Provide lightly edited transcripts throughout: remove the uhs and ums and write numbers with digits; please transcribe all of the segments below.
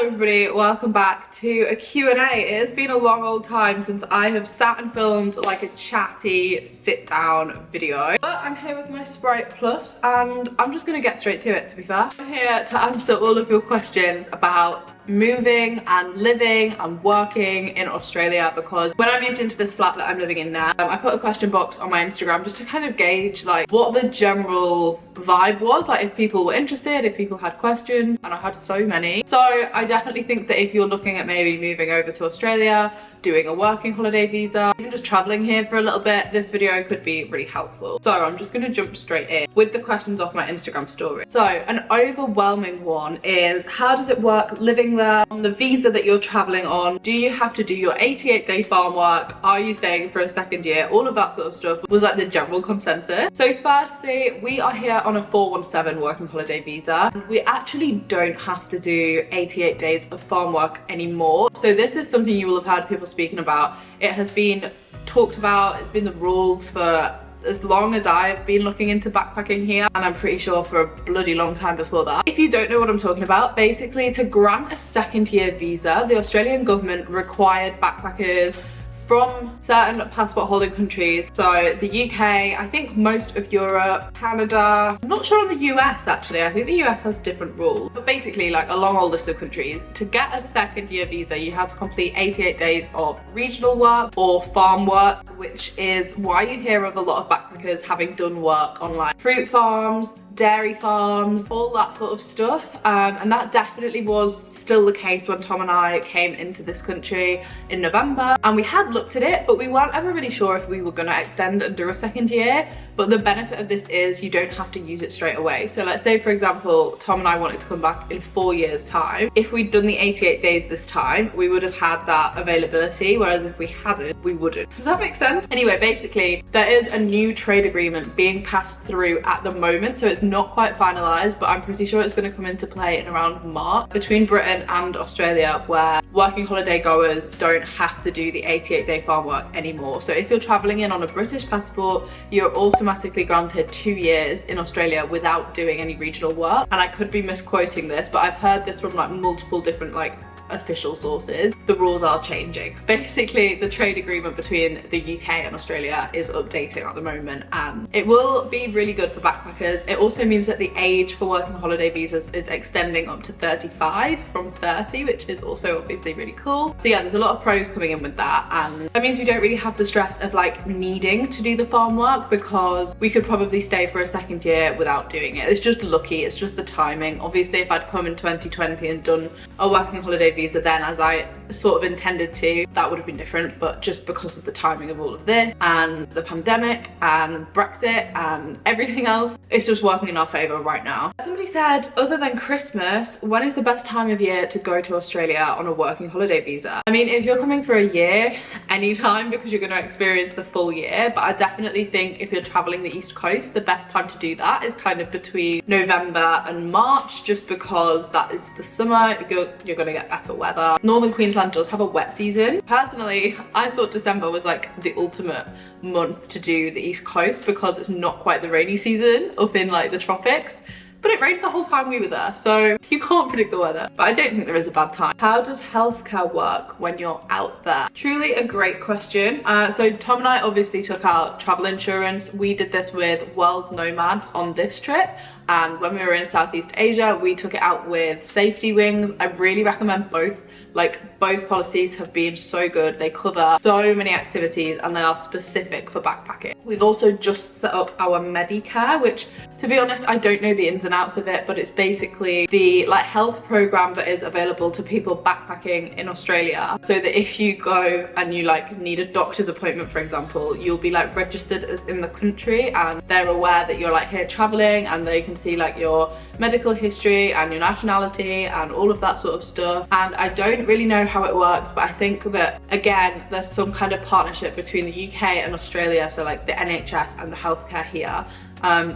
Hello everybody, welcome back to a Q&A. It has been a long old time since I have sat and filmed like a chatty sit down video. But I'm here with my Sprite Plus and I'm just gonna get straight to it, to be fair. I'm here to answer all of your questions about moving and living and working in Australia, because when I moved into this flat that I'm living in now, I put a question box on my Instagram just to kind of gauge like what the general vibe was, like if people were interested, if people had questions, and I had so many. So I definitely think that if you're looking at maybe moving over to Australia, doing a working holiday visa, even just traveling here for a little bit, this video could be really helpful. So I'm just gonna jump straight in with the questions off my Instagram story. So an overwhelming one is, how does it work living there on the visa that you're traveling on? Do you have to do your 88-day farm work? Are you staying for a second year? All of that sort of stuff was like the general consensus. So firstly, we are here on a 417 working holiday visa. We actually don't have to do 88 days of farm work anymore. So this is something you will have heard people speaking about. It has been talked about, it's been the rules for as long as I've been looking into backpacking here, and I'm pretty sure for a bloody long time before that. If you don't know what I'm talking about, basically to grant a second year visa, the Australian government required backpackers from certain passport holding countries. So the UK, I think most of Europe, Canada, I'm not sure on the US actually, I think the US has different rules, but basically like a long old list of countries. To get a second year visa, you have to complete 88 days of regional work or farm work, which is why you hear of a lot of backpackers having done work on like fruit farms, dairy farms, all that sort of stuff, and that definitely was still the case when Tom and I came into this country in November, and we had looked at it, but we weren't ever really sure if we were going to extend and do a second year. But the benefit of this is you don't have to use it straight away. So let's say for example Tom and I wanted to come back in 4 years time. If we'd done the 88 days this time, we would have had that availability, whereas if we hadn't, we wouldn't. Does that make sense? Anyway, basically there is a new trade agreement being passed through at the moment, so it's not quite finalised, but I'm pretty sure it's going to come into play in around March between Britain and Australia, where working holiday goers don't have to do the 88-day farm work anymore. So if you're travelling in on a British passport, you're automatically granted 2 years in Australia without doing any regional work. And I could be misquoting this, but I've heard this from like multiple different like official sources. The rules are changing. Basically the trade agreement between the UK and Australia is updating at the moment, and it will be really good for backpackers. It also means that the age for working holiday visas is extending up to 35 from 30, which is also obviously really cool. So yeah, there's a lot of pros coming in with that, and that means we don't really have the stress of like needing to do the farm work, because we could probably stay for a second year without doing it. It's just lucky, it's just the timing. Obviously if I'd come in 2020 and done a working holiday visa then, as I sort of intended to, that would have been different. But just because of the timing of all of this and the pandemic and Brexit and everything else, it's just working in our favour right now. Somebody said, other than Christmas, when is the best time of year to go to Australia on a working holiday visa? I mean, if you're coming for a year, anytime, because you're going to experience the full year. But I definitely think if you're travelling the East Coast, the best time to do that is kind of between November and March, just because that is the summer. You're going to get better weather. Northern Queensland does have a wet season. Personally, I thought December was like the ultimate month to do the East Coast, because it's not quite the rainy season up in like the tropics. But it rained the whole time we were there, so you can't predict the weather. But I don't think there is a bad time. How does healthcare work when you're out there? Truly a great question. So Tom and I obviously took out travel insurance. We did this with World Nomads on this trip. And when we were in Southeast Asia, we took it out with Safety Wings. I really recommend both. Like, both policies have been so good. They cover so many activities and they are specific for backpacking. We've also just set up our Medicare, which, to be honest, I don't know the ins and outs of it, but it's basically the like health program that is available to people backpacking in Australia, so that if you go and you like need a doctor's appointment, for example, you'll be like registered as in the country, and they're aware that you're like here traveling, and they can see like your medical history and your nationality and all of that sort of stuff. And I don't really know how it works, but I think that again there's some kind of partnership between the UK and Australia, so like the NHS and the healthcare here,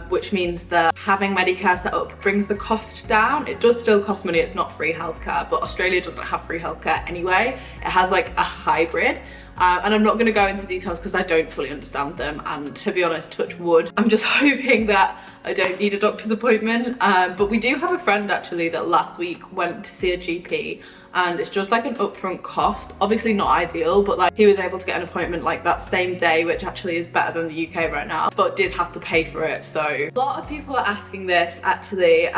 which means that having Medicare set up brings the cost down. It does still cost money, it's not free healthcare, but Australia doesn't have free healthcare anyway. It has like a hybrid. And I'm not going to go into details because I don't fully understand them, and to be honest, touch wood, I'm just hoping that I don't need a doctor's appointment. But we do have a friend actually that last week went to see a GP and it's just like an upfront cost. Obviously not ideal, but like he was able to get an appointment like that same day, which actually is better than the UK right now, but did have to pay for it. So a lot of people are asking this actually,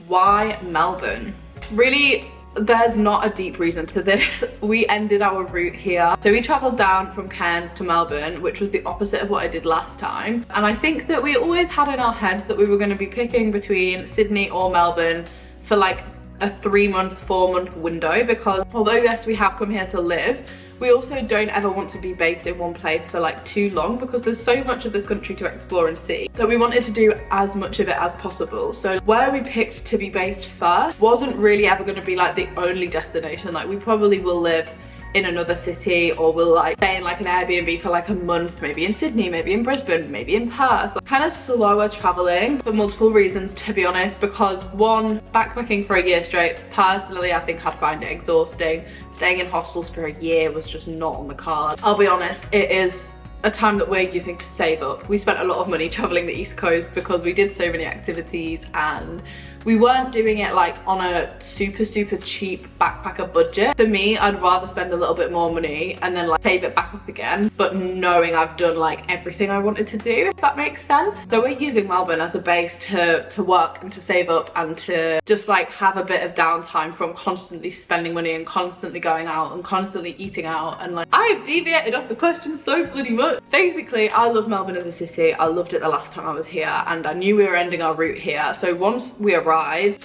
why Melbourne? Really, there's not a deep reason to this. We ended our route here. So we travelled down from Cairns to Melbourne, which was the opposite of what I did last time. And I think that we always had in our heads that we were going to be picking between Sydney or Melbourne for like a 3-month, 4-month window, because although yes, we have come here to live, we also don't ever want to be based in one place for like too long, because there's so much of this country to explore and see that we wanted to do as much of it as possible. So where we picked to be based first wasn't really ever going to be like the only destination. Like we probably will live in another city, or we'll like stay in like an Airbnb for like a month, maybe in Sydney, maybe in Brisbane, maybe in Perth. Like, kind of slower traveling for multiple reasons, to be honest, because one, backpacking for a year straight, personally I think I'd find it exhausting. Staying in hostels for a year was just not on the card. I'll be honest, it is a time that we're using to save up. We spent a lot of money traveling the East Coast because we did so many activities, and we weren't doing it like on a super cheap backpacker budget. For me, I'd rather spend a little bit more money and then like save it back up again, but knowing I've done like everything I wanted to do, if that makes sense. So we're using Melbourne as a base to work and to save up and to just like have a bit of downtime from constantly spending money and constantly going out and constantly eating out. And like, I've deviated off the question so bloody much. Basically, I love Melbourne as a city. I loved it the last time I was here, and I knew we were ending our route here. So once we arrived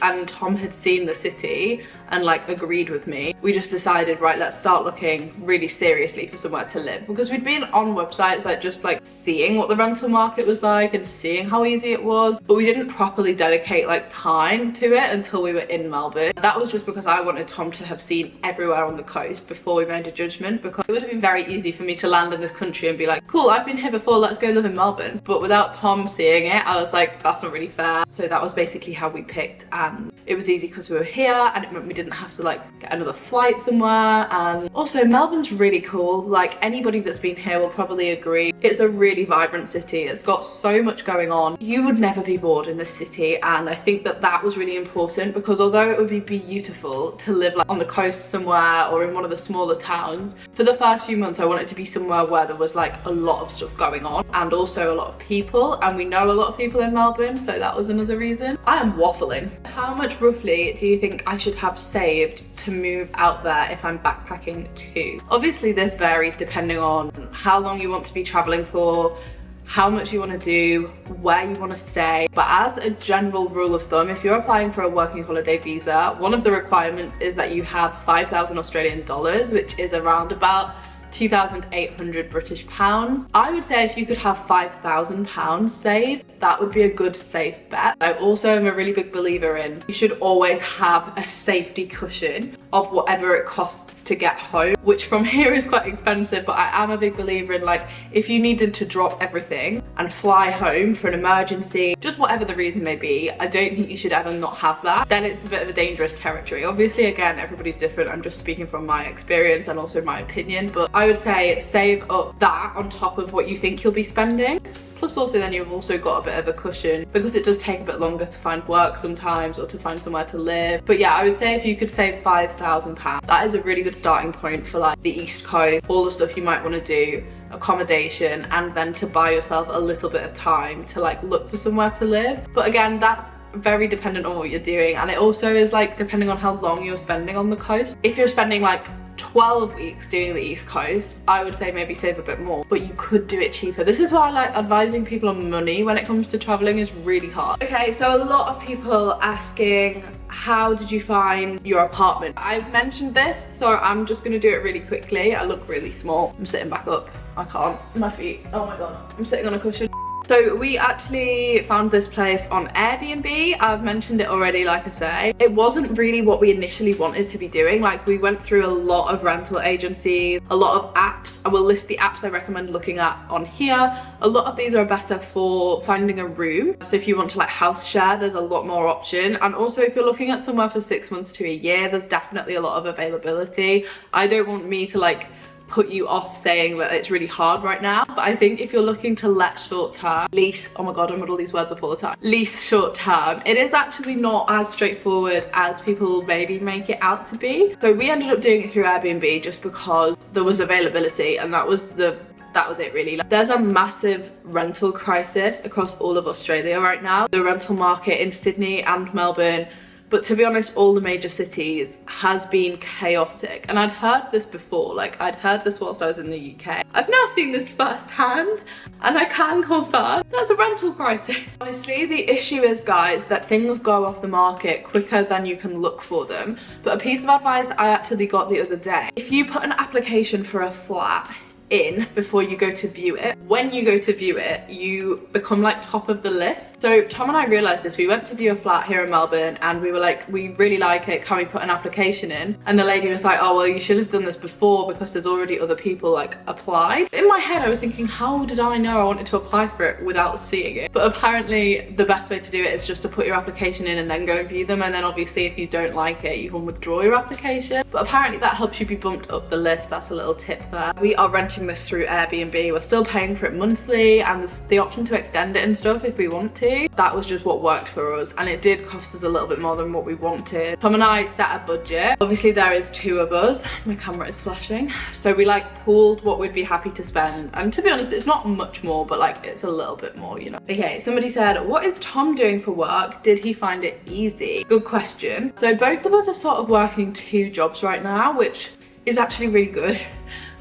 and Tom had seen the city and like agreed with me, we just decided, right, let's start looking really seriously for somewhere to live, because we'd been on websites like just like seeing what the rental market was like and seeing how easy it was, but we didn't properly dedicate like time to it until we were in Melbourne. That was just because I wanted Tom to have seen everywhere on the coast before we made a judgment, because it would have been very easy for me to land in this country and be like, cool, I've been here before, let's go live in Melbourne. But without Tom seeing it, I was like, that's not really fair. So that was basically how we picked, and it was easy because we were here, and it meant we didn't have to like get another flight somewhere. And also Melbourne's really cool. Like anybody that's been here will probably agree, it's a really vibrant city. It's got so much going on. You would never be bored in this city, and I think that that was really important, because although it would be beautiful to live like on the coast somewhere or in one of the smaller towns, for the first few months I wanted to be somewhere where there was like a lot of stuff going on and also a lot of people, and we know a lot of people in Melbourne, so that was another reason. I am waffling. How much roughly do you think I should have saved to move out there if I'm backpacking too? Obviously this varies depending on how long you want to be traveling for, how much you want to do, where you want to stay. But as a general rule of thumb, if you're applying for a working holiday visa, one of the requirements is that you have 5,000 Australian dollars, which is around about 2,800 British pounds. I would say if you could have 5,000 pounds saved, that would be a good safe bet. I also am a really big believer in you should always have a safety cushion of whatever it costs to get home, which from here is quite expensive, but I am a big believer in like, if you needed to drop everything and fly home for an emergency, just whatever the reason may be, I don't think you should ever not have that. Then it's a bit of a dangerous territory. Obviously, again, everybody's different. I'm just speaking from my experience and also my opinion, but I would say save up that on top of what you think you'll be spending. Plus also then you've also got a bit of a cushion, because it does take a bit longer to find work sometimes or to find somewhere to live. But yeah, I would say if you could save £5,000, that is a really good starting point for like the East Coast, all the stuff you might want to do, accommodation, and then to buy yourself a little bit of time to like look for somewhere to live. But again, that's very dependent on what you're doing, and it also is like depending on how long you're spending on the coast. If you're spending like 12 weeks doing the East Coast, I would say maybe save a bit more, but you could do it cheaper. This is why like advising people on money when it comes to traveling is really hard. Okay, so a lot of people asking, how did you find your apartment? I've mentioned this, so I'm just gonna do it really quickly. I look really small. I'm sitting back up. I can't. My feet. Oh my god. I'm sitting on a cushion. So we actually found this place on Airbnb. I've mentioned it already, like I say. It wasn't really what we initially wanted to be doing. Like we went through a lot of rental agencies, a lot of apps. I will list the apps I recommend looking at on here. A lot of these are better for finding a room. So if you want to like house share, there's a lot more option. And also if you're looking at somewhere for 6 months to a year, there's definitely a lot of availability. I don't want me to like put you off saying that it's really hard right now. But I think if you're looking to let short term, lease, oh my god, I muddle these words up all the time, lease short term, it is actually not as straightforward as people maybe make it out to be. So we ended up doing it through Airbnb just because there was availability, and that was it really. Like, there's a massive rental crisis across all of Australia right now. The rental market in Sydney and Melbourne, but to be honest, all the major cities, has been chaotic. And I'd heard this before, like I'd heard this whilst I was in the UK. I've now seen this firsthand, and I can confirm there's a rental crisis. Honestly, the issue is, guys, that things go off the market quicker than you can look for them. But a piece of advice I actually got the other day: if you put an application for a flat in before you go to view it, when you go to view it, you become like top of the list. So Tom and I realized this. We went to view a flat here in Melbourne, and we were like, we really like it, can we put an application in? And the lady was like, oh well, you should have done this before because there's already other people like applied. In my head I was thinking, how did I know I wanted to apply for it without seeing it? But apparently the best way to do it is just to put your application in and then go and view them, and then obviously if you don't like it, you can withdraw your application. But apparently that helps you be bumped up the list. That's a little tip there. We are renting this through Airbnb. We're still paying for it monthly, and there's the option to extend it and stuff if we want to. That was just what worked for us, and it did cost us a little bit more than what we wanted. Tom and I set a budget. Obviously there is two of us. My camera is flashing. So we like pooled what we'd be happy to spend, and to be honest, it's not much more, but like it's a little bit more, you know. Okay, somebody said, what is Tom doing for work? Did he find it easy? Good question. So both of us are sort of working two jobs right now, which is actually really good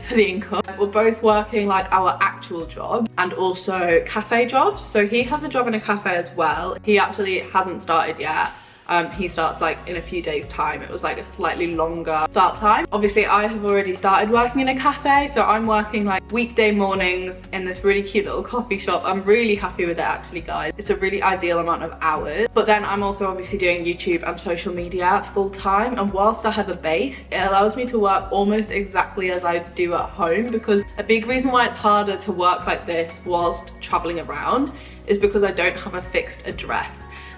for the income. We're both working like our actual job and also cafe jobs. So he has a job in a cafe as well. He actually hasn't started yet. He starts like in a few days time. It was like a slightly longer start time. Obviously I have already started working in a cafe, so I'm working like weekday mornings in this really cute little coffee shop. I'm really happy with it actually, guys. It's a really ideal amount of hours. But then I'm also obviously doing YouTube and social media full time, and whilst I have a base, it allows me to work almost exactly as I do at home, because a big reason why it's harder to work like this whilst traveling around is because I don't have a fixed address.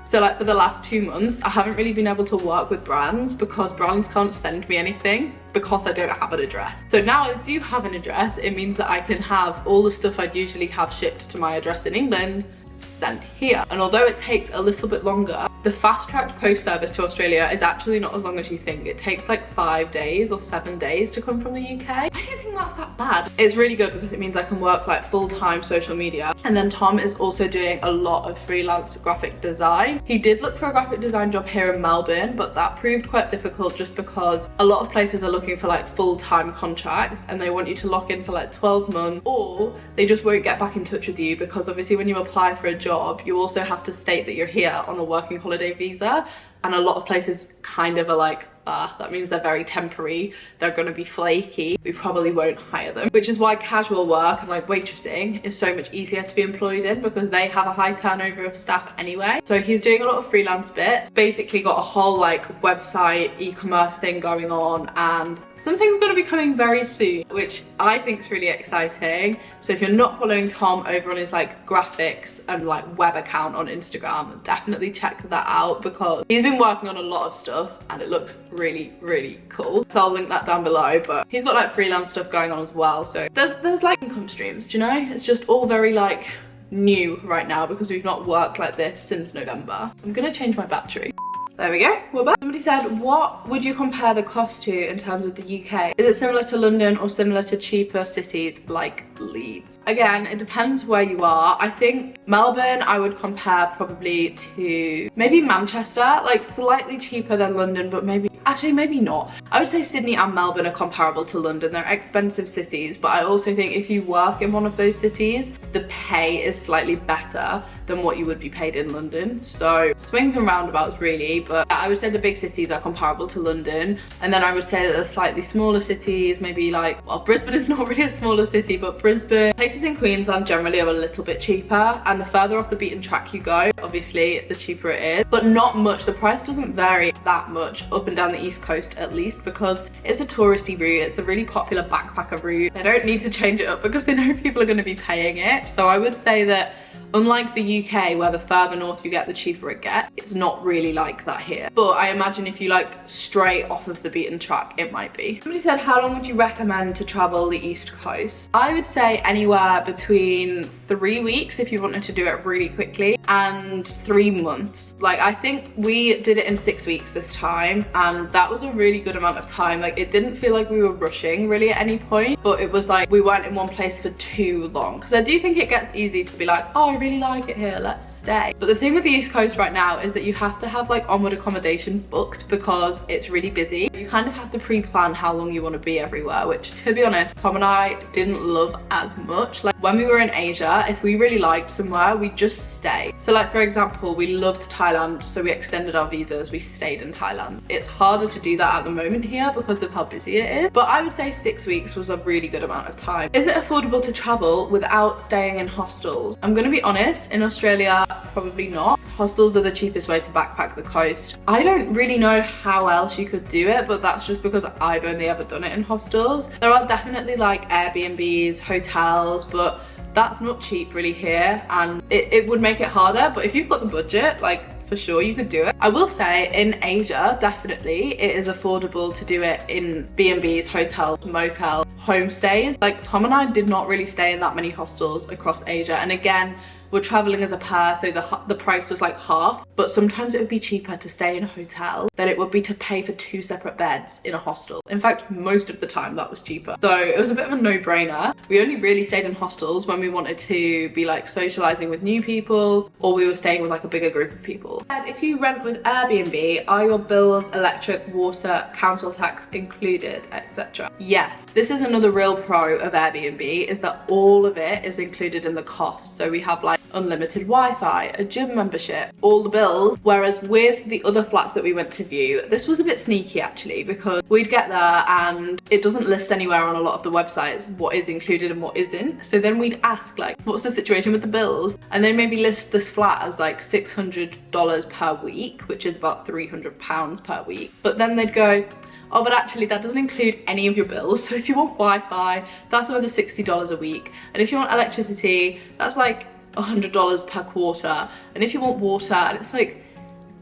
So like for the last 2 months, I haven't really been able to work with brands because brands can't send me anything because I don't have an address. So now I do have an address. It means that I can have all the stuff I'd usually have shipped to my address in England sent here. And although it takes a little bit longer, the fast-tracked post service to Australia is actually not as long as you think. It takes like 5 days or 7 days to come from the UK. I don't think that's that bad. It's really good because it means I can work like full-time social media. And then Tom is also doing a lot of freelance graphic design. He did look for a graphic design job here in Melbourne, but that proved quite difficult just because a lot of places are looking for like full-time contracts, and they want you to lock in for like 12 months, or they just won't get back in touch with you, because obviously when you apply for a job, you also have to state that you're here on a working holiday visa, and a lot of places kind of are like, that means they're very temporary, they're going to be flaky, we probably won't hire them. Which is why casual work and like waitressing is so much easier to be employed in, because they have a high turnover of staff anyway. So he's doing a lot of freelance bits, basically got a whole like website e-commerce thing going on, and something's going to be coming very soon, which I think is really exciting. So if you're not following Tom over on his like graphics and like web account on Instagram, definitely check that out, because he's been working on a lot of stuff and it looks really cool. So I'll link that down below. But he's got like freelance stuff going on as well, so there's like income streams, do you know? It's just all very like new right now because we've not worked like this since November. I'm gonna change my battery. There we go, we're back. Somebody said, what would you compare the cost to in terms of the UK? Is it similar to London or similar to cheaper cities like Leeds? Again, it depends where you are. I think Melbourne I would compare probably to maybe Manchester, like slightly cheaper than London, but maybe, actually maybe not. I would say Sydney and Melbourne are comparable to London. They're expensive cities, but I also think if you work in one of those cities, the pay is slightly better than what you would be paid in London. So swings and roundabouts really, but I would say the big cities are comparable to London. And then I would say that the slightly smaller cities, maybe like, well, Brisbane is not really a smaller city, but Brisbane, places in Queensland generally are a little bit cheaper. And the further off the beaten track you go, obviously the cheaper it is, but not much. The price doesn't vary that much up and down the East Coast at least, because it's a touristy route. It's a really popular backpacker route. They don't need to change it up because they know people are going to be paying it. So I would say that unlike the UK where the further north you get the cheaper it gets, it's not really like that here. But I imagine if you like straight off of the beaten track, it might be. Somebody said, how long would you recommend to travel the East Coast? I would say anywhere between 3 weeks if you wanted to do it really quickly, and 3 months. Like, I think we did it in 6 weeks this time, and that was a really good amount of time. Like, it didn't feel like we were rushing really at any point, but it was like we weren't in one place for too long, because I do think it gets easy to be like, oh, I really like it here, let's stay. But the thing with the East Coast right now is that you have to have like onward accommodation booked because it's really busy. You kind of have to pre-plan how long you want to be everywhere, which, to be honest, Tom and I didn't love as much. Like, when we were in Asia, if we really liked somewhere, we'd just stay. So like, for example, we loved Thailand, so we extended our visas, we stayed in Thailand. It's harder to do that at the moment here because of how busy it is, but I would say 6 weeks was a really good amount of time. Is it affordable to travel without staying in hostels? I'm gonna be honest, in Australia, probably not. Hostels are the cheapest way to backpack the coast. I don't really know how else you could do it, but that's just because I've only ever done it in hostels. There are definitely like Airbnbs, hotels, but that's not cheap really here, and it would make it harder. But if you've got the budget, like, for sure you could do it. I will say in Asia, definitely it is affordable to do it in B&Bs, hotels, motels, homestays. Like, Tom and I did not really stay in that many hostels across Asia, and again, we're traveling as a pair, so the price was like half, but sometimes it would be cheaper to stay in a hotel than it would be to pay for 2 separate beds in a hostel. In fact, most of the time that was cheaper. So it was a bit of a no-brainer. We only really stayed in hostels when we wanted to be like socializing with new people, or we were staying with like a bigger group of people. And if you rent with Airbnb, are your bills, electric, water, council tax included, etc.? Yes, this is another real pro of Airbnb, is that all of it is included in the cost. So we have like unlimited Wi-Fi, a gym membership, all the bills. Whereas with the other flats that we went to view, this was a bit sneaky actually, because we'd get there and it doesn't list anywhere on a lot of the websites what is included and what isn't. So then we'd ask like, what's the situation with the bills? And then maybe list this flat as like $600 per week, which is about £300 per week. But then they'd go, oh, but actually that doesn't include any of your bills. So if you want Wi-Fi, that's another $60 a week. And if you want electricity, that's like $100 per quarter. And if you want water, and it's like,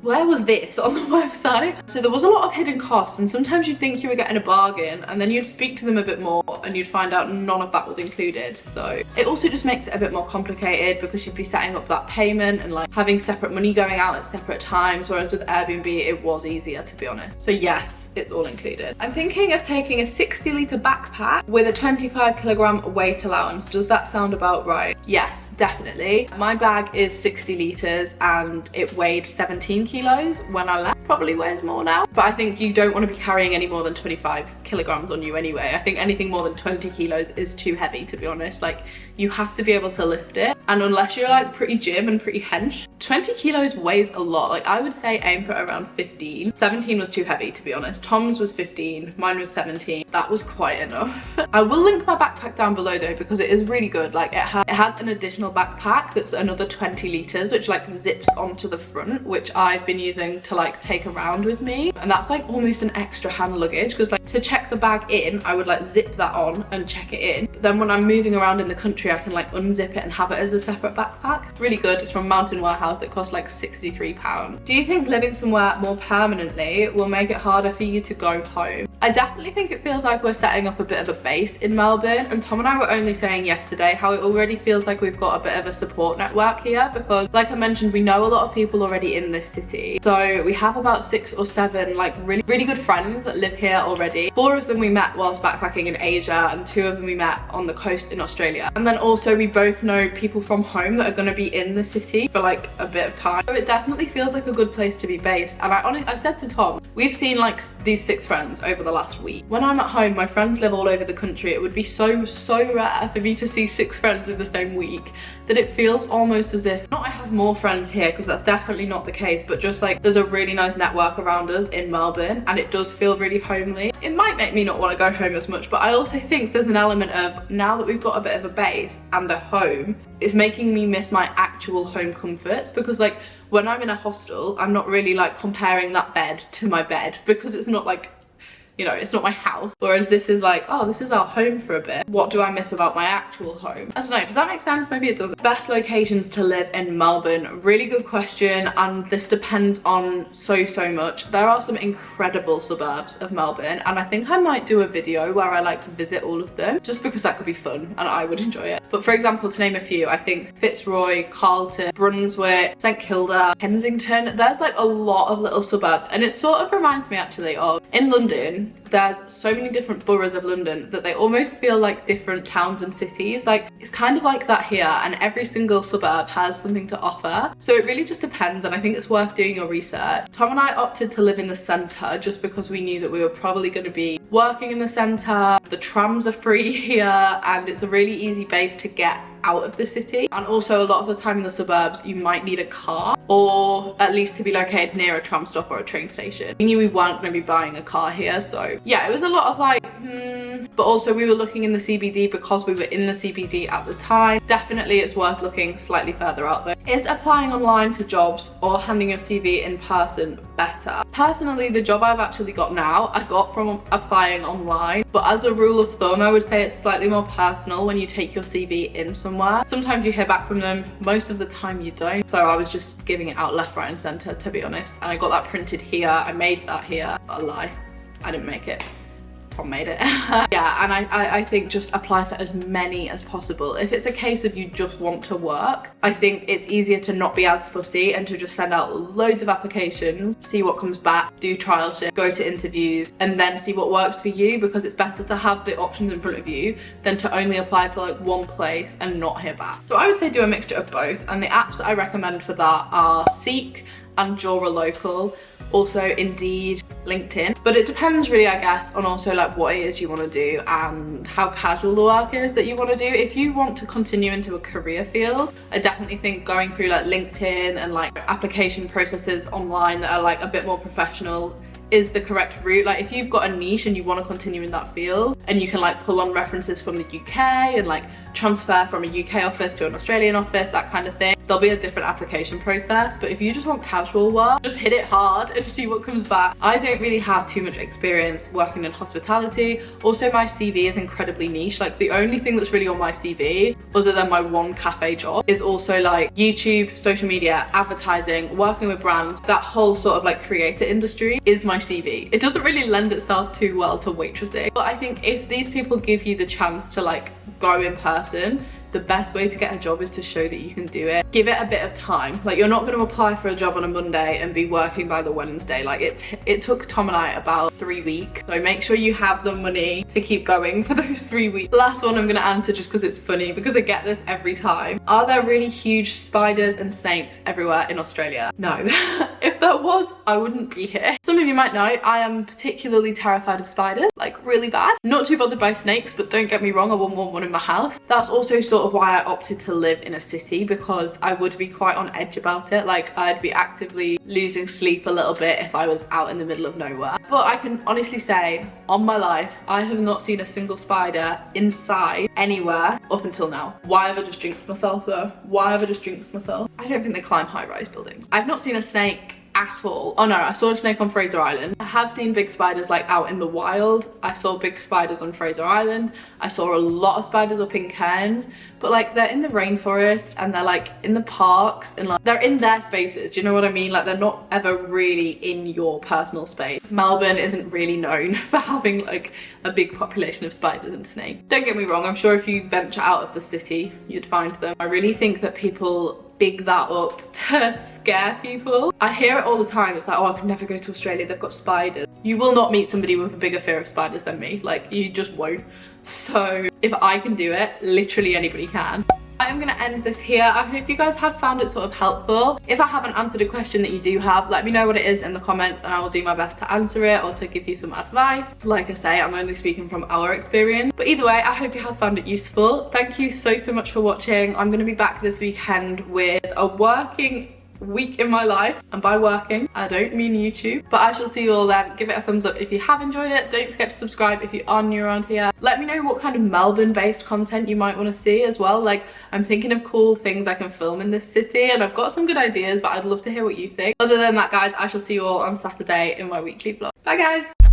where was this on the website? So there was a lot of hidden costs, and sometimes you'd think you were getting a bargain, and then you'd speak to them a bit more and you'd find out none of that was included. So it also just makes it a bit more complicated, because you'd be setting up that payment and like having separate money going out at separate times, whereas with Airbnb it was easier, to be honest. So yes, it's all included. I'm thinking of taking a 60-litre backpack with a 25-kilogram weight allowance. Does that sound about right? Yes, definitely. My bag is 60 litres and it weighed 17 kilos when I left. Probably weighs more now. But I think you don't want to be carrying any more than 25 kilograms on you anyway. I think anything more than 20 kilos is too heavy, to be honest. Like, you have to be able to lift it. And unless you're like pretty gym and pretty hench, 20 kilos weighs a lot. Like, I would say aim for around 15. 17 was too heavy, to be honest. Tom's was 15, mine was 17. That was quite enough. I will link my backpack down below though, because it is really good. Like, it has an additional backpack that's another 20 litres, which like zips onto the front, which I've been using to like take around with me. And that's like almost an extra hand luggage, because like to check the bag in, I would like zip that on and check it in. But then when I'm moving around in the country, I can like unzip it and have it as a separate backpack. It's really good. It's from Mountain Warehouse. It costs like £63. Do you think living somewhere more permanently will make it harder for you to go home? I definitely think it feels like we're setting up a bit of a base in Melbourne, and Tom and I were only saying yesterday how it already feels like we've got a bit of a support network here, because like I mentioned, we know a lot of people already in this city. So we have about 6 or 7 like really good friends that live here already. 4 of them we met whilst backpacking in Asia, and 2 of them we met on the coast in Australia. And then also we both know people from home that are going to be in the city for like a bit of time. So it definitely feels like a good place to be based. And I said to Tom, we've seen like these 6 friends over the last week. When I'm at home, my friends live all over the country. It would be so rare for me to see 6 friends in the same week that it feels almost as if, not I have more friends here, because that's definitely not the case, but just like there's a really nice network around us in Melbourne, and it does feel really homely. It might make me not want to go home as much, but I also think there's an element of, now that we've got a bit of a base and a home, it's making me miss my actual home comforts, because like when I'm in a hostel, I'm not really like comparing that bed to my bed, because it's not like you know, it's not my house. Whereas this is like, oh, this is our home for a bit. What do I miss about my actual home? I don't know, does that make sense? Maybe it doesn't. Best locations to live in Melbourne, really good question, and this depends on so much. There are some incredible suburbs of Melbourne, and I think I might do a video where I like to visit all of them, just because that could be fun and I would enjoy it. But for example, to name a few, I think Fitzroy, Carlton, Brunswick, St Kilda, Kensington, there's like a lot of little suburbs, and it sort of reminds me actually of, in London, there's so many different boroughs of London that they almost feel like different towns and cities. Like, it's kind of like that here, and every single suburb has something to offer. So it really just depends, and I think it's worth doing your research. Tom and I opted to live in the centre just because we knew that we were probably going to be working in the centre. The trams are free here, and it's a really easy base to get out of the city. And also a lot of the time in the suburbs you might need a car, or at least to be located near a tram stop or a train station. We knew we weren't going to be buying a car here, so yeah, it was a lot of like but also we were looking in the CBD because we were in the CBD at the time. Definitely it's worth looking slightly further out though. Is applying online for jobs or handing your CV in person better? Personally, the job I've actually got now, I got from applying online, but as a rule of thumb, I would say it's slightly more personal when you take your CV in somewhere. Sometimes you hear back from them, most of the time you don't. So I was just giving it out left, right and centre, to be honest. And I got that printed here, I made that here, but a lie, I didn't make it. Tom made it. Yeah, and I think just apply for as many as possible. If it's a case of you just want to work, I think it's easier to not be as fussy and to just send out loads of applications, see what comes back, do trial shifts, go to interviews, and then see what works for you, because it's better to have the options in front of you than to only apply to like one place and not hear back. So I would say do a mixture of both, and the apps that I recommend for that are Seek and Jura Local, also Indeed, LinkedIn. But it depends really, I guess, on also like what it is you want to do and how casual the work is that you want to do. If you want to continue into a career field, I definitely think going through like LinkedIn and like application processes online that are like a bit more professional is the correct route. Like if you've got a niche and you want to continue in that field, and you can like pull on references from the UK and like transfer from a UK office to an Australian office, that kind of thing, there'll be a different application process. But if you just want casual work, just hit it hard and see what comes back. I don't really have too much experience working in hospitality. Also, my CV is incredibly niche. Like the only thing that's really on my CV, other than my one cafe job, is also like YouTube, social media, advertising, working with brands. That whole sort of like creator industry is my CV. It doesn't really lend itself too well to waitressing. But I think if these people give you the chance to like go in person, the best way to get a job is to show that you can do it. Give it a bit of time. Like you're not going to apply for a job on a Monday and be working by the Wednesday. Like it took Tom and I about 3 weeks. So make sure you have the money to keep going for those 3 weeks. Last one I'm going to answer just because it's funny, because I get this every time. Are there really huge spiders and snakes everywhere in Australia? No. If there was, I wouldn't be here. Some of you might know I am particularly terrified of spiders, like really bad. Not too bothered by snakes, but don't get me wrong, I wouldn't want one in my house. That's also sort of why I opted to live in a city, because I would be quite on edge about it. Like I'd be actively losing sleep a little bit if I was out in the middle of nowhere. But I can honestly say, on my life, I have not seen a single spider inside anywhere up until now. Why have I just jinxed myself though? Why have I just jinxed myself? I don't think they climb high-rise buildings. I've not seen a snake at all. Oh no, I saw a snake on Fraser Island. I have seen big spiders like out in the wild. I saw big spiders on Fraser Island. I saw a lot of spiders up in Cairns, but like they're in the rainforest and they're like in the parks and like they're in their spaces. Do you know what I mean? Like they're not ever really in your personal space. Melbourne isn't really known for having like a big population of spiders and snakes. Don't get me wrong, I'm sure if you venture out of the city, you'd find them. I really think that people big that up to scare people. I hear it all the time. It's like, oh, I can never go to Australia, they've got spiders. You will not meet somebody with a bigger fear of spiders than me. Like, you just won't. So if I can do it, literally anybody can. I'm gonna end this here. I hope you guys have found it sort of helpful. If I haven't answered a question that you do have, let me know what it is in the comments and I will do my best to answer it or to give you some advice. Like I say, I'm only speaking from our experience. But either way, I hope you have found it useful. Thank you so much for watching. I'm gonna be back this weekend with a working week in my life, and by working I don't mean YouTube. But I shall see you all then. Give it a thumbs up if you have enjoyed it. Don't forget to subscribe if you are new around here. Let me know what kind of Melbourne based content you might want to see as well. Like, I'm thinking of cool things I can film in this city and I've got some good ideas, but I'd love to hear what you think. Other than that guys, I shall see you all on Saturday in my weekly vlog. Bye guys.